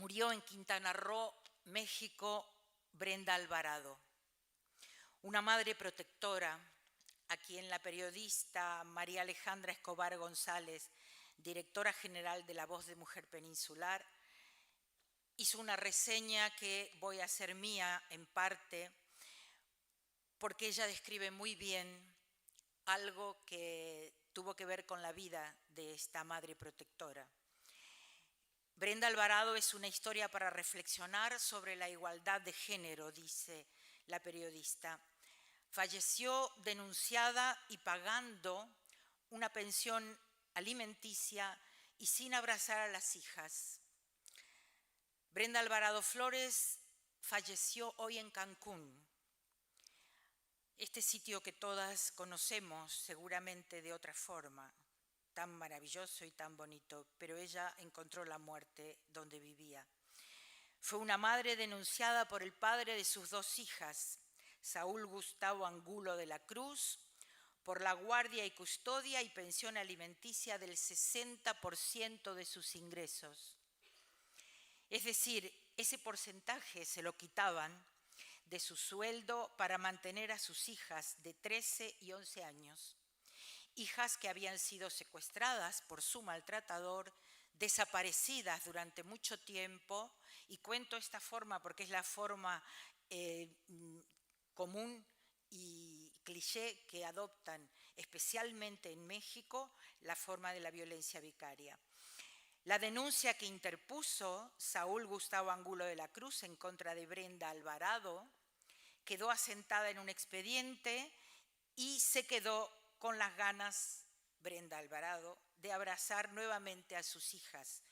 Murió en Quintana Roo, México, Brenda Alvarado, una madre protectora a quien la periodista María Alejandra Escobar González, directora general de La Voz de Mujer Peninsular, hizo una reseña que voy a hacer mía en parte porque ella describe muy bien algo que tuvo que ver con la vida de esta madre protectora. Brenda Alvarado es una historia para reflexionar sobre la igualdad de género, dice la periodista. Falleció denunciada y pagando una pensión alimenticia y sin abrazar a las hijas. Brenda Alvarado Flores falleció hoy en Cancún, este sitio que todas conocemos seguramente de otra forma, tan maravilloso y tan bonito, pero ella encontró la muerte donde vivía. Fue una madre denunciada por el padre de sus dos hijas, Saúl Gustavo Angulo de la Cruz, por la guardia y custodia y pensión alimenticia del 60% de sus ingresos. Es decir, ese porcentaje se lo quitaban de su sueldo para mantener a sus hijas de 13 y 11 años. Hijas que habían sido secuestradas por su maltratador, desaparecidas durante mucho tiempo, y cuento esta forma porque es la forma común y cliché que adoptan especialmente en México la forma de la violencia vicaria. La denuncia que interpuso Saúl Gustavo Angulo de la Cruz en contra de Brenda Alvarado quedó asentada en un expediente y se quedó con las ganas, Brenda Alvarado, de abrazar nuevamente a sus hijas,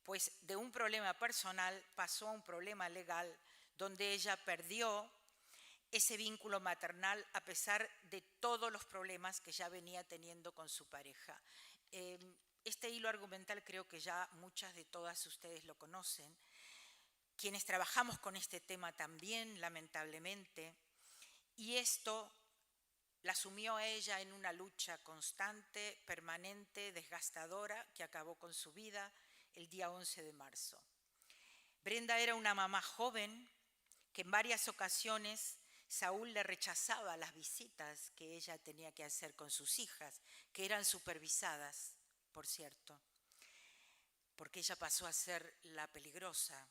pues de un problema personal pasó a un problema legal donde ella perdió ese vínculo maternal a pesar de todos los problemas que ya venía teniendo con su pareja. Este hilo argumental creo que ya muchas de todas ustedes lo conocen. Quienes trabajamos con este tema también, lamentablemente, y esto la sumió a ella en una lucha constante, permanente, desgastadora, que acabó con su vida el día 11 de marzo. Brenda era una mamá joven que en varias ocasiones Saúl le rechazaba las visitas que ella tenía que hacer con sus hijas, que eran supervisadas, por cierto, porque ella pasó a ser la peligrosa.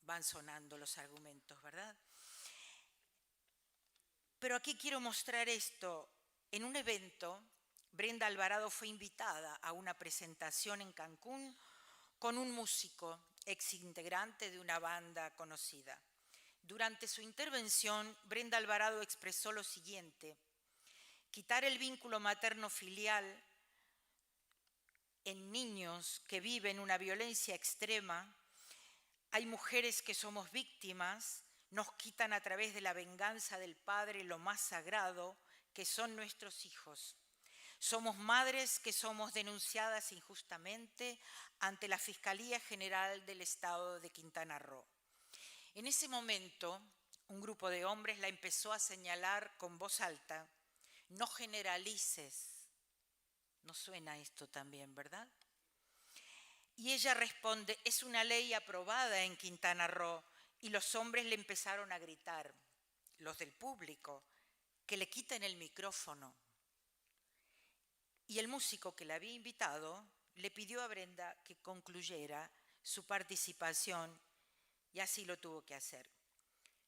Van sonando los argumentos, ¿verdad? Pero aquí quiero mostrar esto. En un evento, Brenda Alvarado fue invitada a una presentación en Cancún con un músico, exintegrante de una banda conocida. Durante su intervención, Brenda Alvarado expresó lo siguiente: quitar el vínculo materno-filial en niños que viven una violencia extrema. Hay mujeres que somos víctimas, nos quitan a través de la venganza del padre lo más sagrado, que son nuestros hijos. Somos madres que somos denunciadas injustamente ante la Fiscalía General del Estado de Quintana Roo. En ese momento, un grupo de hombres la empezó a señalar con voz alta: no generalices. ¿No suena esto también, verdad? Y ella responde: es una ley aprobada en Quintana Roo. Y los hombres le empezaron a gritar, los del público, que le quiten el micrófono. Y el músico que la había invitado le pidió a Brenda que concluyera su participación y así lo tuvo que hacer.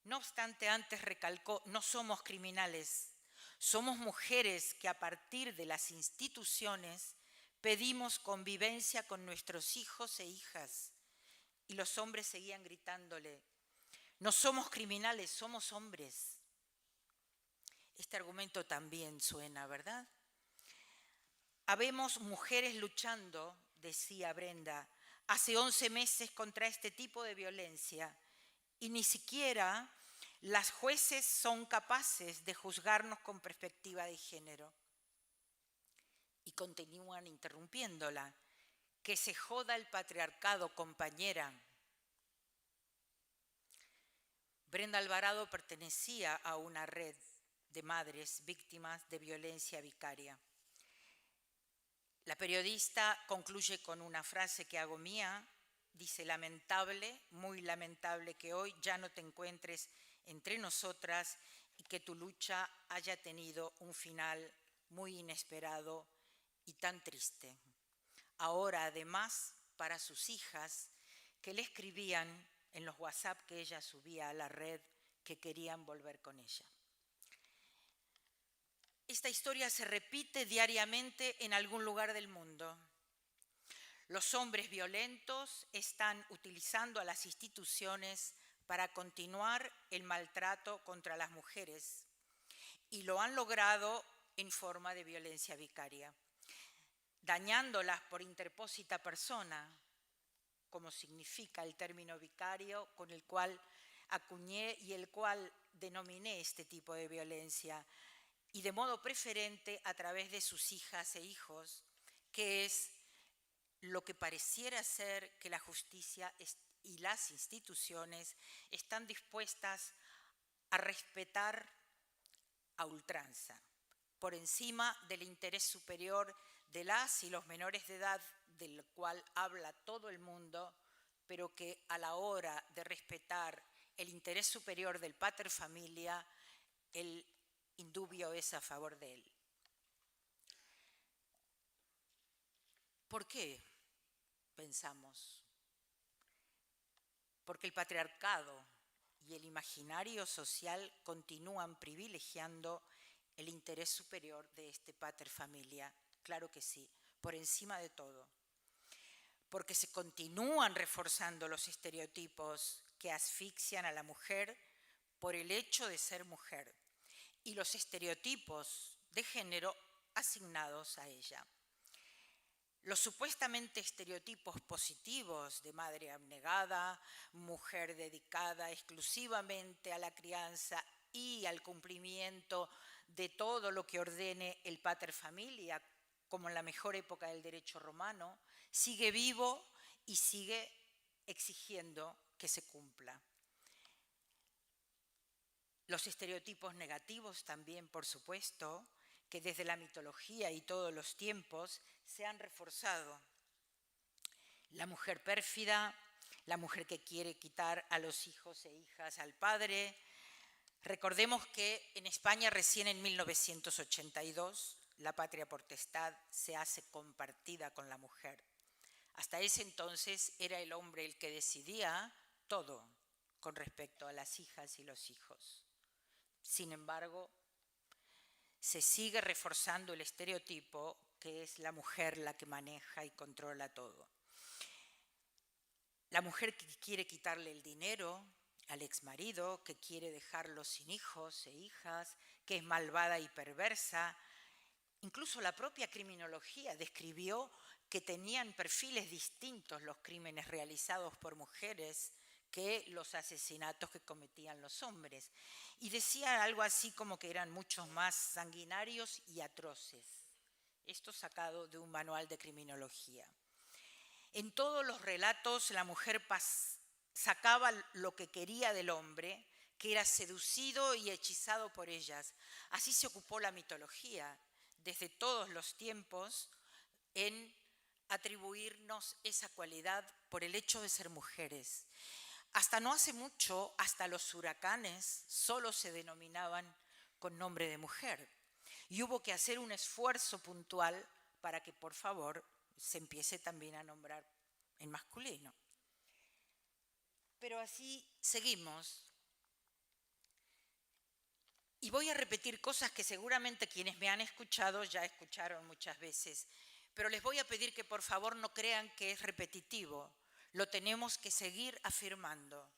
No obstante, antes recalcó: no somos criminales, somos mujeres que a partir de las instituciones pedimos convivencia con nuestros hijos e hijas. Y los hombres seguían gritándole: no somos criminales, somos hombres. Este argumento también suena, ¿verdad? Habemos mujeres luchando, decía Brenda, hace 11 meses contra este tipo de violencia y ni siquiera las jueces son capaces de juzgarnos con perspectiva de género. Y continúan interrumpiéndola: que se joda el patriarcado, compañera. Brenda Alvarado pertenecía a una red de madres víctimas de violencia vicaria. La periodista concluye con una frase que hago mía: dice: lamentable, muy lamentable que hoy ya no te encuentres entre nosotras y que tu lucha haya tenido un final muy inesperado y tan triste. Ahora, además, para sus hijas, que le escribían en los WhatsApp que ella subía a la red que querían volver con ella. Esta historia se repite diariamente en algún lugar del mundo. Los hombres violentos están utilizando a las instituciones para continuar el maltrato contra las mujeres y lo han logrado en forma de violencia vicaria, dañándolas por interpósita persona, como significa el término vicario con el cual acuñé y el cual denominé este tipo de violencia, y de modo preferente a través de sus hijas e hijos, que es lo que pareciera ser que la justicia y las instituciones están dispuestas a respetar a ultranza, por encima del interés superior de las y los menores de edad, del cual habla todo el mundo, pero que a la hora de respetar el interés superior del pater familia, el indubio es a favor de él. ¿Por qué? Pensamos. Porque el patriarcado y el imaginario social continúan privilegiando el interés superior de este pater familia. Claro que sí, por encima de todo. Porque se continúan reforzando los estereotipos que asfixian a la mujer por el hecho de ser mujer y los estereotipos de género asignados a ella. Los supuestamente estereotipos positivos de madre abnegada, mujer dedicada exclusivamente a la crianza y al cumplimiento de todo lo que ordene el pater familia, como en la mejor época del derecho romano, sigue vivo y sigue exigiendo que se cumpla. Los estereotipos negativos también, por supuesto, que desde la mitología y todos los tiempos se han reforzado. La mujer pérfida, la mujer que quiere quitar a los hijos e hijas al padre. Recordemos que en España recién en 1982 la patria potestad se hace compartida con la mujer. Hasta ese entonces era el hombre el que decidía todo con respecto a las hijas y los hijos. Sin embargo, se sigue reforzando el estereotipo que es la mujer la que maneja y controla todo. La mujer que quiere quitarle el dinero al exmarido, que quiere dejarlo sin hijos e hijas, que es malvada y perversa. Incluso la propia criminología describió que tenían perfiles distintos los crímenes realizados por mujeres que los asesinatos que cometían los hombres. Y decía algo así como que eran muchos más sanguinarios y atroces. Esto sacado de un manual de criminología. En todos los relatos la mujer sacaba lo que quería del hombre, que era seducido y hechizado por ellas. Así se ocupó la mitología desde todos los tiempos en atribuirnos esa cualidad por el hecho de ser mujeres. Hasta no hace mucho, hasta los huracanes solo se denominaban con nombre de mujer. Y hubo que hacer un esfuerzo puntual para que, por favor, se empiece también a nombrar en masculino. Pero así seguimos. Y voy a repetir cosas que seguramente quienes me han escuchado ya escucharon muchas veces, pero les voy a pedir que por favor no crean que es repetitivo. Lo tenemos que seguir afirmando.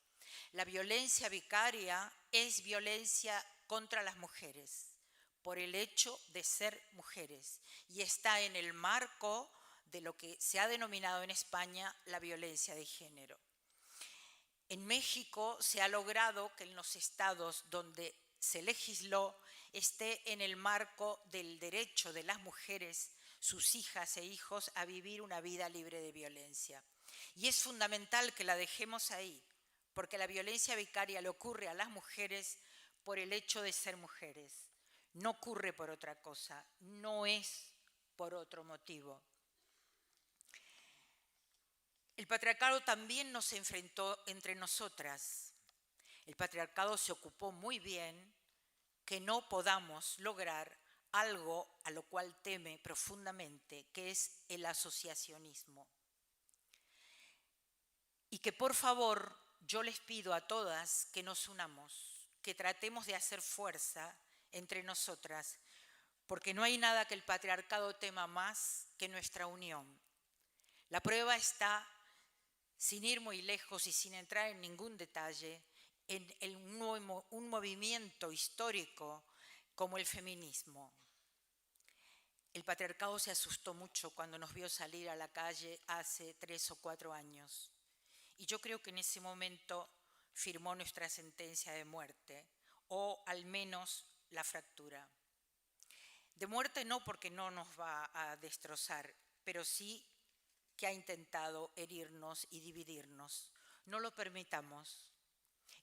La violencia vicaria es violencia contra las mujeres por el hecho de ser mujeres y está en el marco de lo que se ha denominado en España la violencia de género. En México se ha logrado que en los estados donde se legisló esté en el marco del derecho de las mujeres, sus hijas e hijos, a vivir una vida libre de violencia. Y es fundamental que la dejemos ahí, porque la violencia vicaria le ocurre a las mujeres por el hecho de ser mujeres. No ocurre por otra cosa, no es por otro motivo. El patriarcado también nos enfrentó entre nosotras. El patriarcado se ocupó muy bien que no podamos lograr algo a lo cual teme profundamente, que es el asociacionismo. Y que por favor yo les pido a todas que nos unamos, que tratemos de hacer fuerza entre nosotras, porque no hay nada que el patriarcado tema más que nuestra unión. La prueba está, sin ir muy lejos y sin entrar en ningún detalle, en un movimiento histórico como el feminismo. El patriarcado se asustó mucho cuando nos vio salir a la calle hace 3 o 4 años. Y yo creo que en ese momento firmó nuestra sentencia de muerte, o al menos la fractura. De muerte no, porque no nos va a destrozar, pero sí que ha intentado herirnos y dividirnos. No lo permitamos.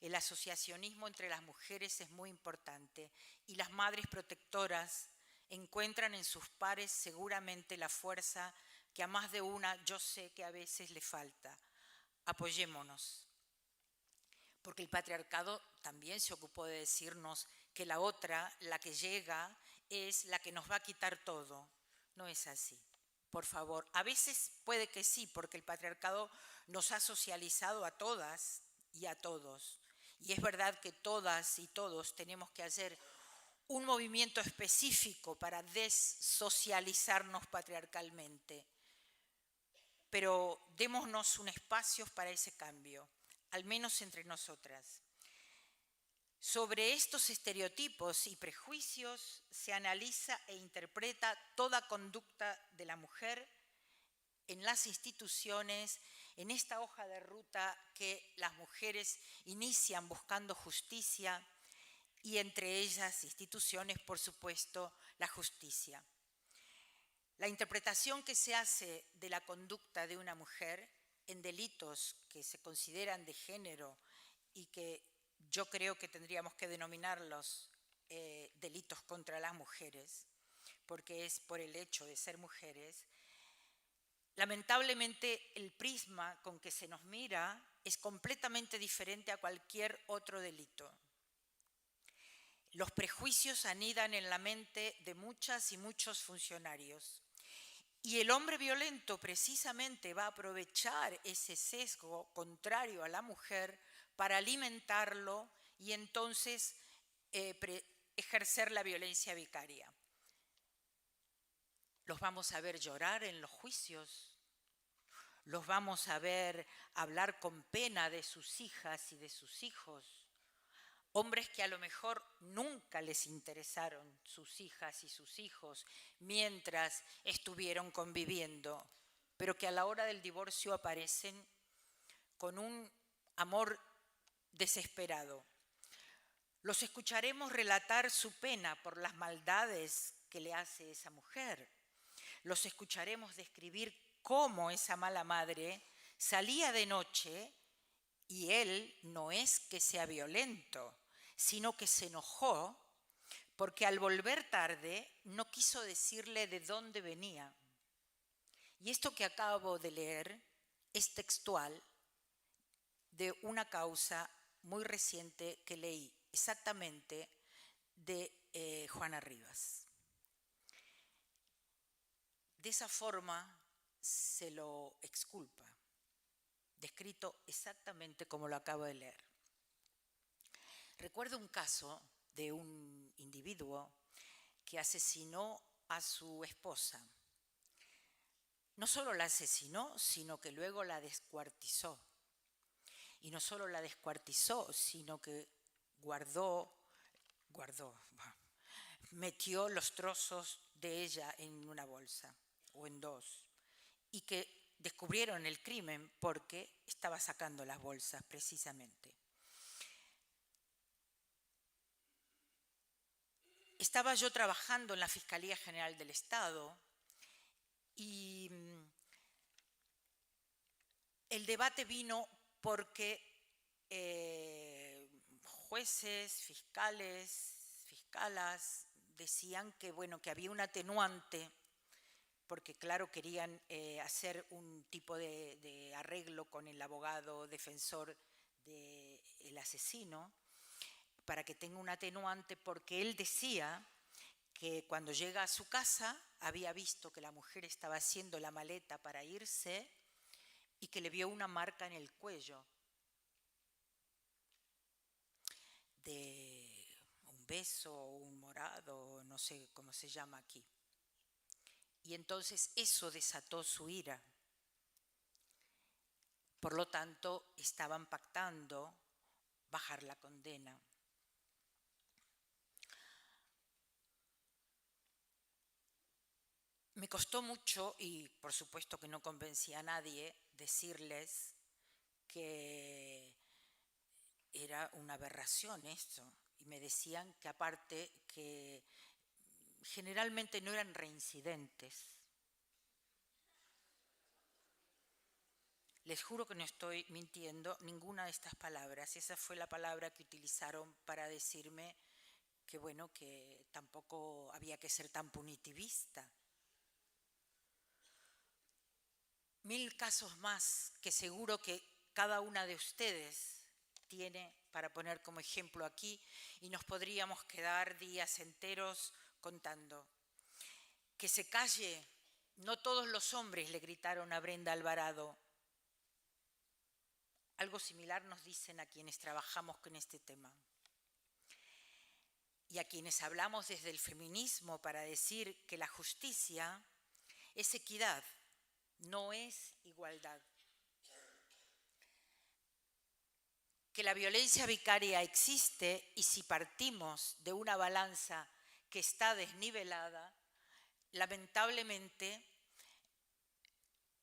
El asociacionismo entre las mujeres es muy importante y las madres protectoras encuentran en sus pares seguramente la fuerza que a más de una yo sé que a veces le falta. Apoyémonos. Porque el patriarcado también se ocupó de decirnos que la otra, la que llega, es la que nos va a quitar todo. No es así. Por favor, a veces puede que sí, porque el patriarcado nos ha socializado a todas y a todos. Y es verdad que todas y todos tenemos que hacer un movimiento específico para dessocializarnos patriarcalmente. Pero démonos un espacio para ese cambio, al menos entre nosotras. Sobre estos estereotipos y prejuicios se analiza e interpreta toda conducta de la mujer en las instituciones, en esta hoja de ruta que las mujeres inician buscando justicia y entre ellas instituciones, por supuesto, la justicia. La interpretación que se hace de la conducta de una mujer en delitos que se consideran de género y que yo creo que tendríamos que denominarlos delitos contra las mujeres, porque es por el hecho de ser mujeres. Lamentablemente, el prisma con que se nos mira es completamente diferente a cualquier otro delito. Los prejuicios anidan en la mente de muchas y muchos funcionarios. Y el hombre violento precisamente va a aprovechar ese sesgo contrario a la mujer para alimentarlo y entonces ejercer la violencia vicaria. Los vamos a ver llorar en los juicios, los vamos a ver hablar con pena de sus hijas y de sus hijos. Hombres que a lo mejor nunca les interesaron sus hijas y sus hijos mientras estuvieron conviviendo, pero que a la hora del divorcio aparecen con un amor desesperado. Los escucharemos relatar su pena por las maldades que le hace esa mujer. Los escucharemos describir cómo esa mala madre salía de noche y él no es que sea violento, sino que se enojó porque al volver tarde no quiso decirle de dónde venía. Y esto que acabo de leer es textual de una causa muy reciente que leí, exactamente de Juana Rivas. De esa forma se lo exculpa, descrito exactamente como lo acabo de leer. Recuerdo un caso de un individuo que asesinó a su esposa. No solo la asesinó, sino que luego la descuartizó. Y no solo la descuartizó, sino que metió los trozos de ella en una bolsa o en dos. Y que descubrieron el crimen porque estaba sacando las bolsas precisamente. Estaba yo trabajando en la Fiscalía General del Estado y el debate vino porque jueces, fiscales, fiscalas decían que, bueno, que había un atenuante porque claro, querían hacer un tipo de arreglo con el abogado defensor del asesino, para que tenga un atenuante, porque él decía que cuando llega a su casa había visto que la mujer estaba haciendo la maleta para irse y que le vio una marca en el cuello de un beso o un morado, no sé cómo se llama aquí. Y entonces eso desató su ira. Por lo tanto, estaban pactando bajar la condena. Me costó mucho, y por supuesto que no convencí a nadie, decirles que era una aberración esto. Y me decían que aparte que generalmente no eran reincidentes. Les juro que no estoy mintiendo ninguna de estas palabras. Esa fue la palabra que utilizaron para decirme que, bueno, que tampoco había que ser tan punitivista. 1000 casos más que seguro que cada una de ustedes tiene para poner como ejemplo aquí, y nos podríamos quedar días enteros contando. Que se calle, no todos los hombres le gritaron a Brenda Alvarado. Algo similar nos dicen a quienes trabajamos con este tema. Y a quienes hablamos desde el feminismo para decir que la justicia es equidad, no es igualdad. Que la violencia vicaria existe, y si partimos de una balanza que está desnivelada, lamentablemente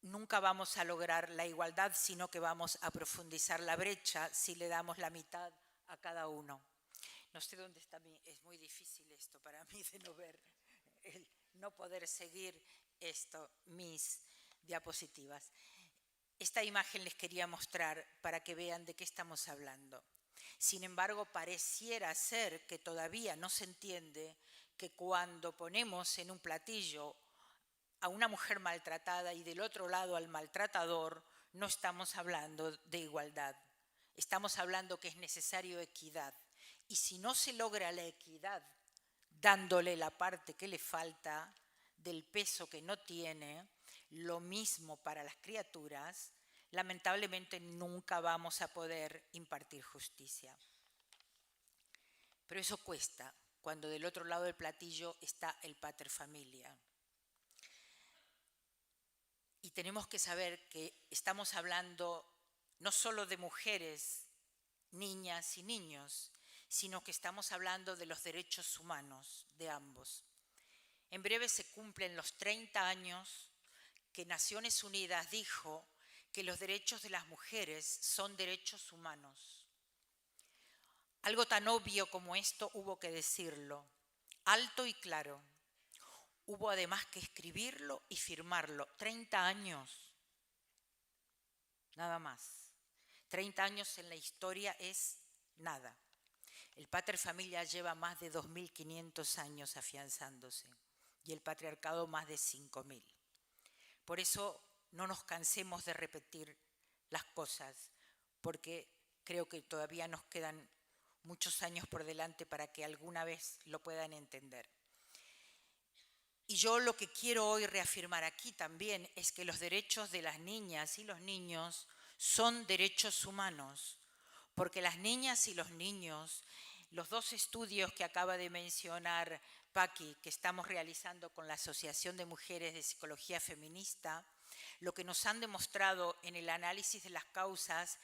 nunca vamos a lograr la igualdad, sino que vamos a profundizar la brecha si le damos la mitad a cada uno. No sé dónde está es muy difícil esto para mí de no ver, el no poder seguir mis diapositivas. Esta imagen les quería mostrar para que vean de qué estamos hablando. Sin embargo, pareciera ser que todavía no se entiende que cuando ponemos en un platillo a una mujer maltratada y del otro lado al maltratador, no estamos hablando de igualdad. Estamos hablando que es necesario equidad. Y si no se logra la equidad dándole la parte que le falta del peso que no tiene, lo mismo para las criaturas, lamentablemente nunca vamos a poder impartir justicia. Pero eso cuesta cuando del otro lado del platillo está el pater familia. Y tenemos que saber que estamos hablando no solo de mujeres, niñas y niños, sino que estamos hablando de los derechos humanos de ambos. En breve se cumplen los 30 años que Naciones Unidas dijo que los derechos de las mujeres son derechos humanos. Algo tan obvio como esto hubo que decirlo, alto y claro. Hubo además que escribirlo y firmarlo. 30 años, nada más. 30 años en la historia es nada. El pater familia lleva más de 2500 años afianzándose y el patriarcado más de 5000. Por eso no nos cansemos de repetir las cosas, porque creo que todavía nos quedan muchos años por delante para que alguna vez lo puedan entender. Y yo lo que quiero hoy reafirmar aquí también es que los derechos de las niñas y los niños son derechos humanos, porque las niñas y los niños, los 2 estudios que acaba de mencionar Paqui, que estamos realizando con la Asociación de Mujeres de Psicología Feminista, lo que nos han demostrado en el análisis de las causas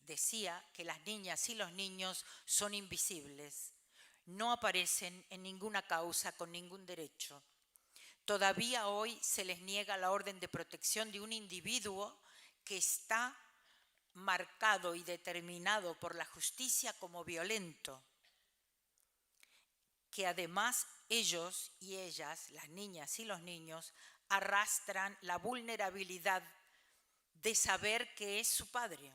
decía que las niñas y los niños son invisibles. No aparecen en ninguna causa con ningún derecho. Todavía hoy se les niega la orden de protección de un individuo que está marcado y determinado por la justicia como violento, que además ellos y ellas, las niñas y los niños, arrastran la vulnerabilidad de saber que es su padre.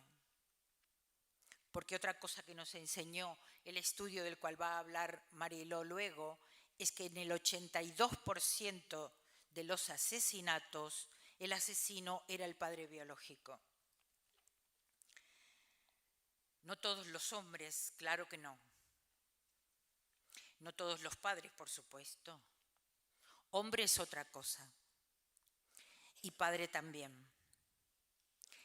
Porque otra cosa que nos enseñó el estudio del cual va a hablar Mariló luego, es que en el 82% de los asesinatos, el asesino era el padre biológico. No todos los hombres, claro que no. No todos los padres, por supuesto. Hombre es otra cosa. Y padre también.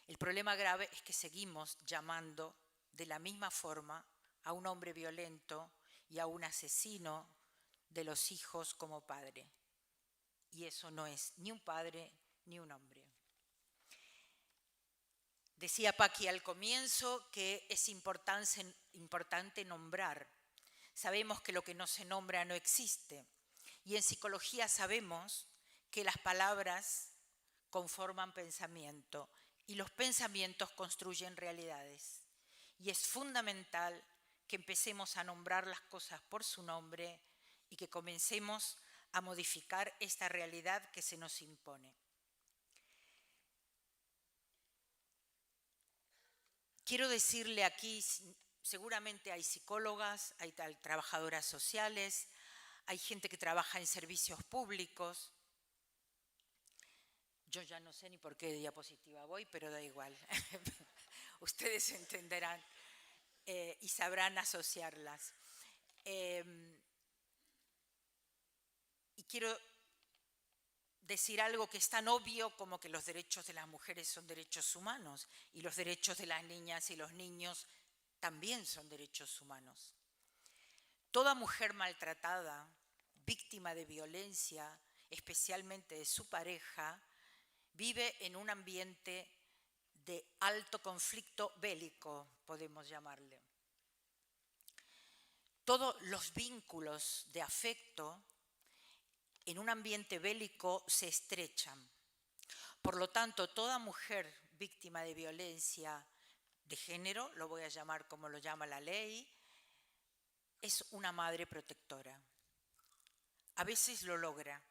El problema grave es que seguimos llamando de la misma forma a un hombre violento y a un asesino de los hijos como padre. Y eso no es ni un padre ni un hombre. Decía Paqui al comienzo que es importante nombrar. Sabemos que lo que no se nombra no existe. Y en psicología sabemos que las palabras conforman pensamiento y los pensamientos construyen realidades. Y es fundamental que empecemos a nombrar las cosas por su nombre y que comencemos a modificar esta realidad que se nos impone. Quiero decirle aquí, seguramente hay psicólogas, hay trabajadoras sociales, hay gente que trabaja en servicios públicos. Yo ya no sé ni por qué diapositiva voy, pero da igual. Ustedes entenderán y sabrán asociarlas. Y quiero decir algo que es tan obvio como que los derechos de las mujeres son derechos humanos y los derechos de las niñas y los niños también son derechos humanos. Toda mujer maltratada, víctima de violencia, especialmente de su pareja, vive en un ambiente de alto conflicto bélico, podemos llamarle. Todos los vínculos de afecto en un ambiente bélico se estrechan. Por lo tanto, toda mujer víctima de violencia de género, lo voy a llamar como lo llama la ley, es una madre protectora. A veces lo logra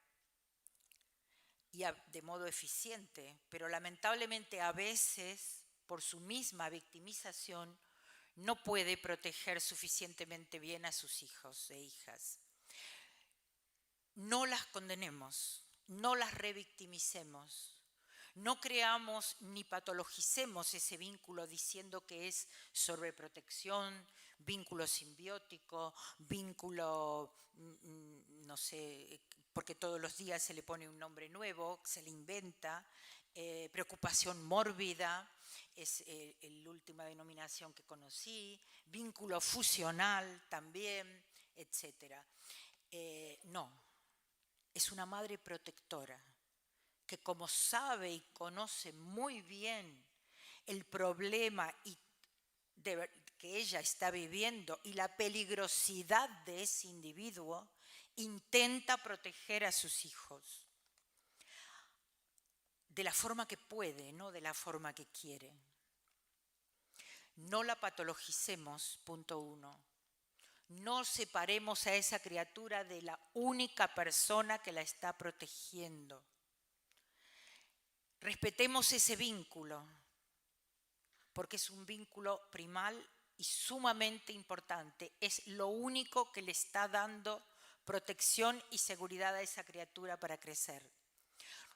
y de modo eficiente, pero lamentablemente a veces, por su misma victimización, no puede proteger suficientemente bien a sus hijos e hijas. No las condenemos, no las revictimicemos, no creamos ni patologicemos ese vínculo diciendo que es sobreprotección, vínculo simbiótico, vínculo, no sé, porque todos los días se le pone un nombre nuevo, se le inventa, preocupación mórbida, es la última denominación que conocí, vínculo fusional también, etc. No. Es una madre protectora que como sabe y conoce muy bien el problema que ella está viviendo y la peligrosidad de ese individuo, intenta proteger a sus hijos de la forma que puede, no de la forma que quiere. No la patologicemos, punto 1. No separemos a esa criatura de la única persona que la está protegiendo. Respetemos ese vínculo, porque es un vínculo primal y sumamente importante. Es lo único que le está dando protección y seguridad a esa criatura para crecer.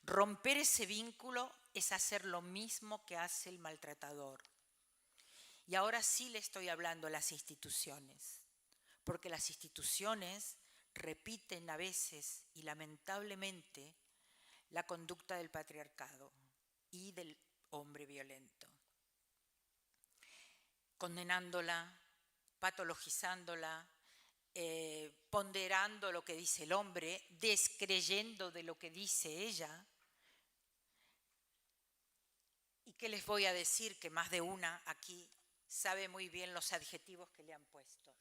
Romper ese vínculo es hacer lo mismo que hace el maltratador. Y ahora sí le estoy hablando a las instituciones. Porque las instituciones repiten a veces y lamentablemente la conducta del patriarcado y del hombre violento, condenándola, patologizándola, ponderando lo que dice el hombre, descreyendo de lo que dice ella. ¿Y qué les voy a decir? Que más de una aquí sabe muy bien los adjetivos que le han puesto.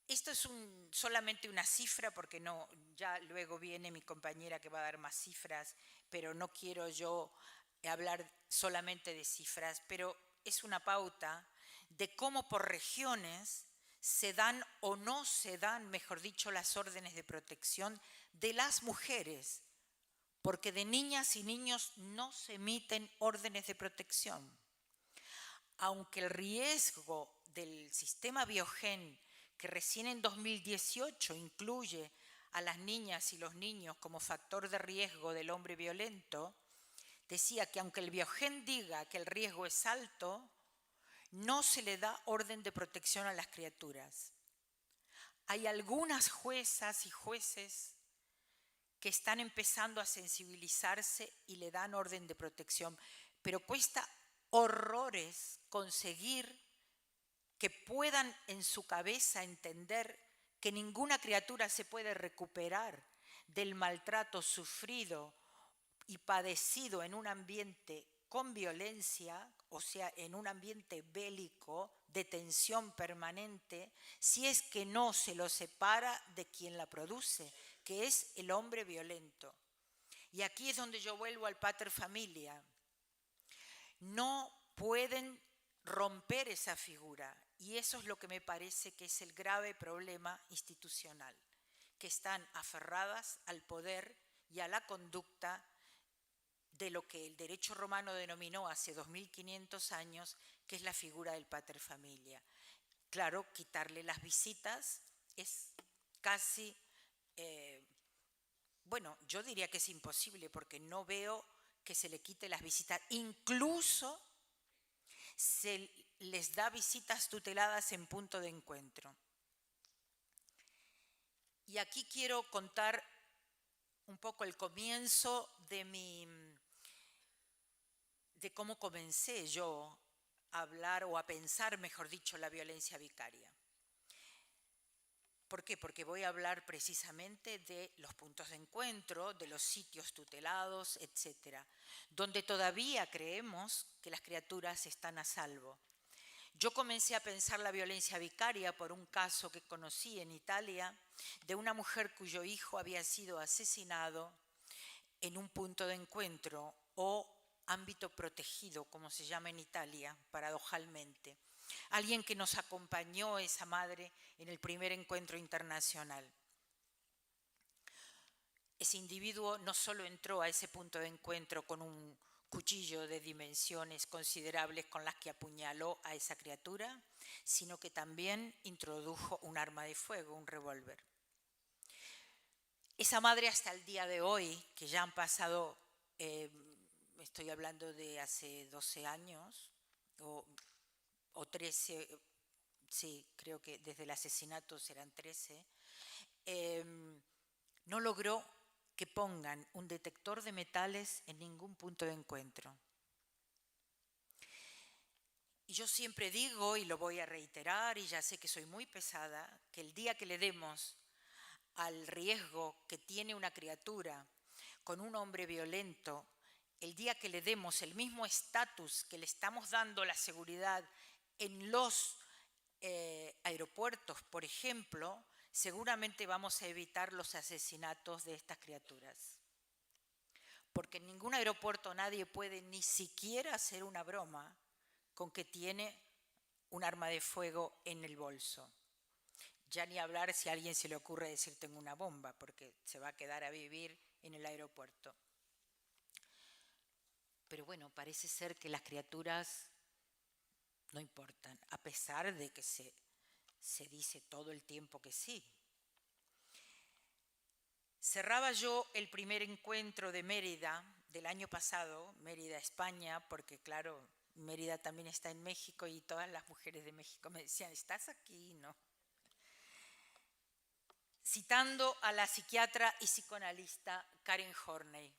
Esto es solamente una cifra porque no, ya luego viene mi compañera que va a dar más cifras, pero no quiero yo hablar solamente de cifras, pero es una pauta de cómo por regiones se dan o no se dan, mejor dicho, las órdenes de protección de las mujeres, porque de niñas y niños no se emiten órdenes de protección. Aunque el riesgo del sistema Biogen que recién en 2018 incluye a las niñas y los niños como factor de riesgo del hombre violento, decía que aunque el biogen diga que el riesgo es alto, no se le da orden de protección a las criaturas. Hay algunas juezas y jueces que están empezando a sensibilizarse y le dan orden de protección, pero cuesta horrores conseguir que puedan en su cabeza entender que ninguna criatura se puede recuperar del maltrato sufrido y padecido en un ambiente con violencia, o sea, en un ambiente bélico, de tensión permanente, si es que no se lo separa de quien la produce, que es el hombre violento. Y aquí es donde yo vuelvo al pater familia. No pueden romper esa figura, y eso es lo que me parece que es el grave problema institucional, que están aferradas al poder y a la conducta de lo que el derecho romano denominó hace 2500 años, que es la figura del pater familia. Claro, quitarle las visitas es casi, bueno, yo diría que es imposible, porque no veo que se le quite las visitas. Incluso se les da visitas tuteladas en punto de encuentro. Y aquí quiero contar un poco el comienzo de cómo comencé yo a hablar o a pensar, mejor dicho, la violencia vicaria. ¿Por qué? Porque voy a hablar precisamente de los puntos de encuentro, de los sitios tutelados, etcétera, donde todavía creemos que las criaturas están a salvo. Yo comencé a pensar la violencia vicaria por un caso que conocí en Italia de una mujer cuyo hijo había sido asesinado en un punto de encuentro o ámbito protegido, como se llama en Italia, paradojalmente. Alguien que nos acompañó, esa madre, en el primer encuentro internacional. Ese individuo no solo entró a ese punto de encuentro con un cuchillo de dimensiones considerables con las que apuñaló a esa criatura, sino que también introdujo un arma de fuego, un revólver. Esa madre hasta el día de hoy, que ya han pasado, estoy hablando de hace 12 años o 13, sí, creo que desde el asesinato serán 13, no logró que pongan un detector de metales en ningún punto de encuentro. Y yo siempre digo, y lo voy a reiterar, y ya sé que soy muy pesada, que el día que le demos al riesgo que tiene una criatura con un hombre violento, el día que le demos el mismo estatus que le estamos dando la seguridad en los aeropuertos, por ejemplo, seguramente vamos a evitar los asesinatos de estas criaturas. Porque en ningún aeropuerto nadie puede ni siquiera hacer una broma con que tiene un arma de fuego en el bolso. Ya ni hablar si a alguien se le ocurre decir tengo una bomba, porque se va a quedar a vivir en el aeropuerto. Pero bueno, parece ser que las criaturas no importan, a pesar de que se dice todo el tiempo que sí. Cerraba yo el primer encuentro de Mérida del año pasado, Mérida, España, porque claro, Mérida también está en México y todas las mujeres de México me decían, ¿estás aquí? No. Citando a la psiquiatra y psicoanalista Karen Horney.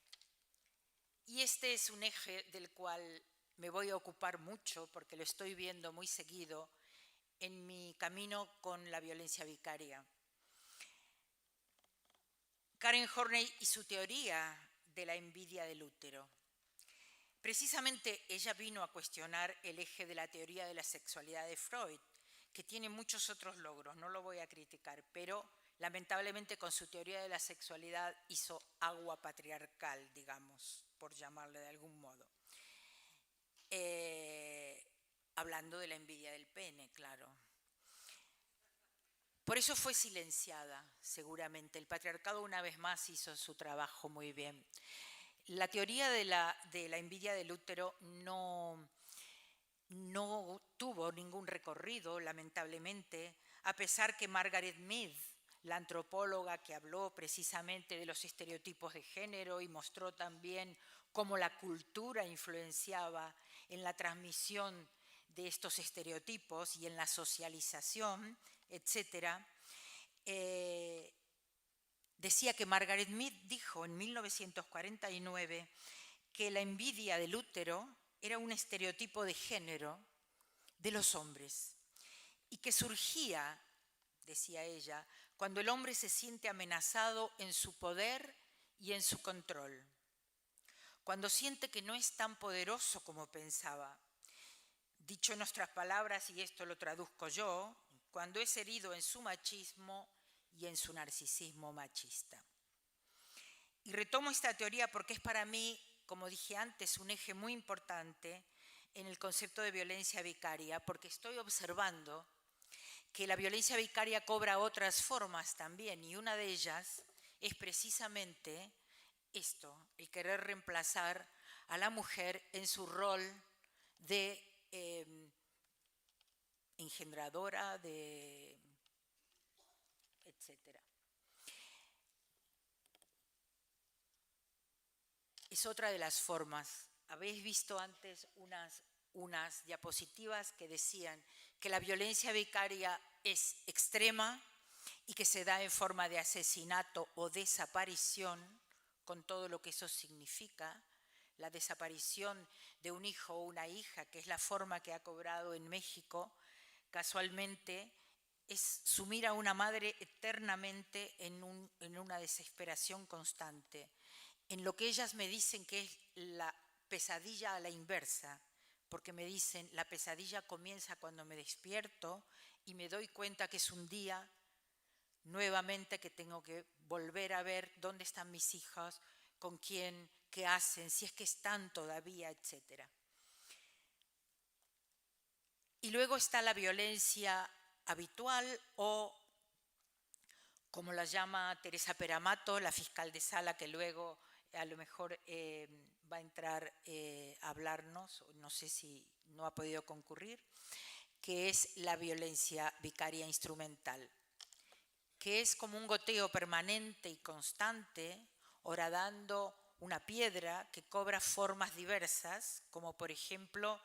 Y este es un eje del cual me voy a ocupar mucho porque lo estoy viendo muy seguido en mi camino con la violencia vicaria. Karen Horney y su teoría de la envidia del útero. Precisamente ella vino a cuestionar el eje de la teoría de la sexualidad de Freud, que tiene muchos otros logros, no lo voy a criticar, pero lamentablemente con su teoría de la sexualidad hizo agua patriarcal, digamos, por llamarle de algún modo. Hablando de la envidia del pene, claro. Por eso fue silenciada, seguramente. El patriarcado una vez más hizo su trabajo muy bien. La teoría de la envidia del útero no tuvo ningún recorrido, lamentablemente, a pesar que Margaret Mead la antropóloga que habló precisamente de los estereotipos de género y mostró también cómo la cultura influenciaba en la transmisión de estos estereotipos y en la socialización, etc. Decía que Margaret Mead dijo en 1949 que la envidia del útero era un estereotipo de género de los hombres y que surgía, decía ella, cuando el hombre se siente amenazado en su poder y en su control, cuando siente que no es tan poderoso como pensaba. Dicho en otras palabras, y esto lo traduzco yo, cuando es herido en su machismo y en su narcisismo machista. Y retomo esta teoría porque es para mí, como dije antes, un eje muy importante en el concepto de violencia vicaria, porque estoy observando que la violencia vicaria cobra otras formas también, y una de ellas es precisamente esto, el querer reemplazar a la mujer en su rol de engendradora, de etcétera. Es otra de las formas. Habéis visto antes unas diapositivas que decían que la violencia vicaria es extrema y que se da en forma de asesinato o desaparición, con todo lo que eso significa. La desaparición de un hijo o una hija, que es la forma que ha cobrado en México, casualmente es sumir a una madre eternamente en una desesperación constante, en lo que ellas me dicen que es la pesadilla a la inversa, porque me dicen, la pesadilla comienza cuando me despierto y me doy cuenta que es un día nuevamente que tengo que volver a ver dónde están mis hijos, con quién, qué hacen, si es que están todavía, etc. Y luego está la violencia habitual o, como la llama Teresa Peramato, la fiscal de sala, que luego a lo mejor va a entrar a hablarnos, no sé si no ha podido concurrir, que es la violencia vicaria instrumental, que es como un goteo permanente y constante, horadando una piedra que cobra formas diversas, como por ejemplo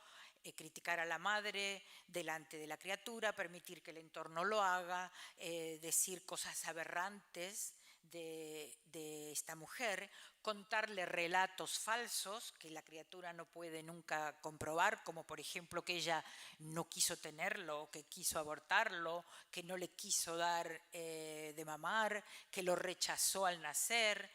criticar a la madre delante de la criatura, permitir que el entorno lo haga, decir cosas aberrantes de esta mujer, contarle relatos falsos que la criatura no puede nunca comprobar, como por ejemplo que ella no quiso tenerlo, que quiso abortarlo, que no le quiso dar de mamar, que lo rechazó al nacer,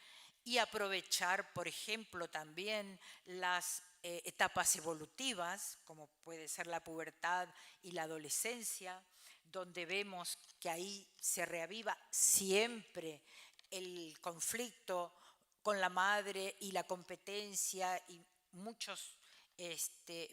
y aprovechar, por ejemplo, también las etapas evolutivas, como puede ser la pubertad y la adolescencia, donde vemos que ahí se reaviva siempre el conflicto con la madre y la competencia y muchos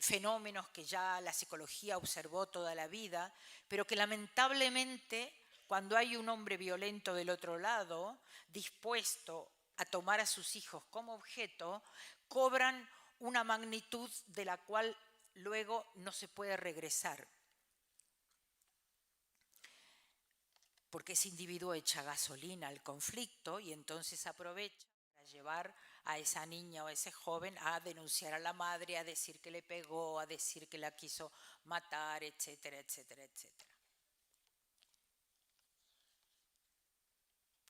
fenómenos que ya la psicología observó toda la vida, pero que lamentablemente cuando hay un hombre violento del otro lado, dispuesto a tomar a sus hijos como objeto, cobran una magnitud de la cual luego no se puede regresar. Porque ese individuo echa gasolina al conflicto y entonces aprovecha para llevar a esa niña o a ese joven a denunciar a la madre, a decir que le pegó, a decir que la quiso matar, etcétera, etcétera, etcétera.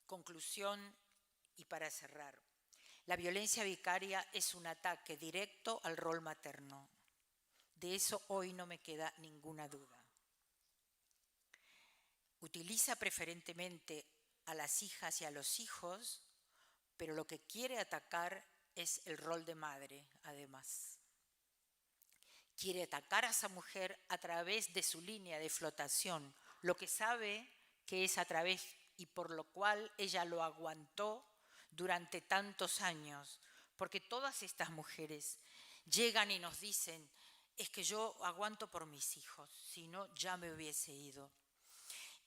Conclusión y para cerrar. La violencia vicaria es un ataque directo al rol materno. De eso hoy no me queda ninguna duda. Utiliza preferentemente a las hijas y a los hijos, pero lo que quiere atacar es el rol de madre, además. Quiere atacar a esa mujer a través de su línea de flotación, lo que sabe que es a través y por lo cual ella lo aguantó durante tantos años, porque todas estas mujeres llegan y nos dicen, es que yo aguanto por mis hijos, si no ya me hubiese ido.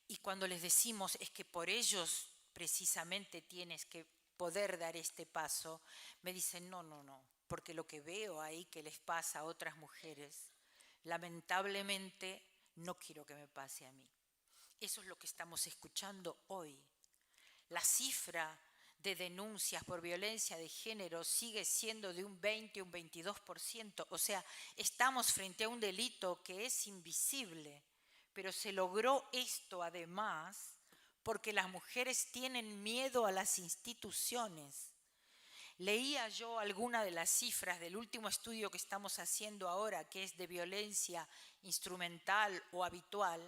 Y cuando les decimos es que por ellos precisamente tienes que poder dar este paso, me dicen no, porque lo que veo ahí que les pasa a otras mujeres, lamentablemente no quiero que me pase a mí. Eso es lo que estamos escuchando hoy La cifra de denuncias por violencia de género sigue siendo de un 20, un 22%. O sea, estamos frente a un delito que es invisible, pero se logró esto además porque las mujeres tienen miedo a las instituciones. Leía yo alguna de las cifras del último estudio que estamos haciendo ahora, que es de violencia instrumental o habitual,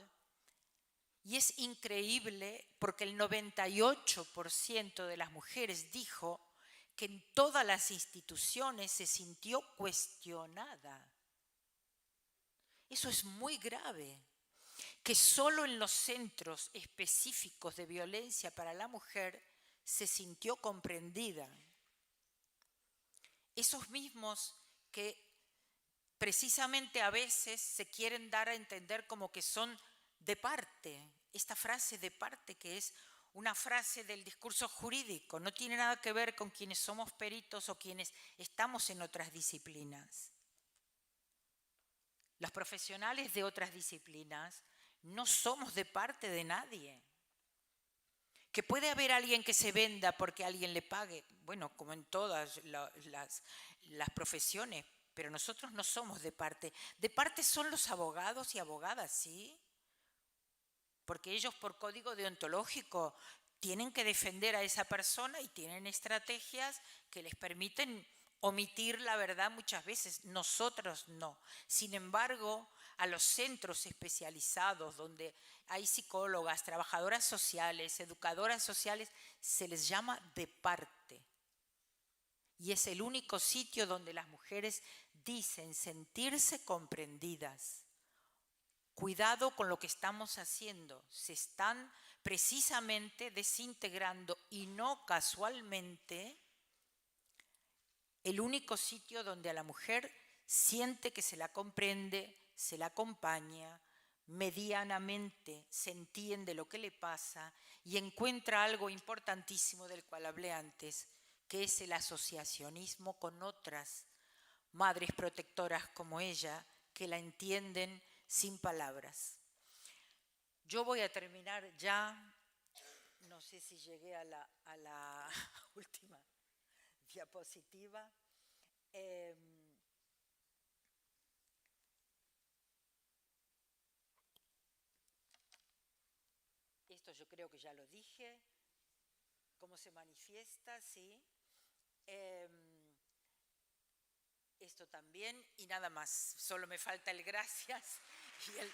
y es increíble porque el 98% de las mujeres dijo que en todas las instituciones se sintió cuestionada. Eso es muy grave, que solo en los centros específicos de violencia para la mujer se sintió comprendida. Esos mismos que precisamente a veces se quieren dar a entender como que son de parte. Esta frase de parte, que es una frase del discurso jurídico, no tiene nada que ver con quienes somos peritos o quienes estamos en otras disciplinas. Los profesionales de otras disciplinas no somos de parte de nadie. Que puede haber alguien que se venda porque alguien le pague, bueno, como en todas las profesiones, pero nosotros no somos de parte. De parte son los abogados y abogadas, ¿sí? Porque ellos por código deontológico tienen que defender a esa persona y tienen estrategias que les permiten omitir la verdad muchas veces. Nosotros no. Sin embargo, a los centros especializados donde hay psicólogas, trabajadoras sociales, educadoras sociales, se les llama de parte. Y es el único sitio donde las mujeres dicen sentirse comprendidas. Cuidado con lo que estamos haciendo. Se están precisamente desintegrando y no casualmente el único sitio donde a la mujer siente que se la comprende, se la acompaña, medianamente se entiende lo que le pasa y encuentra algo importantísimo del cual hablé antes, que es el asociacionismo con otras madres protectoras como ella, que la entienden sin palabras. Yo voy a terminar ya, no sé si llegué a la última diapositiva. Esto yo creo que ya lo dije, cómo se manifiesta, sí. Esto también, y nada más, solo me falta el gracias y el...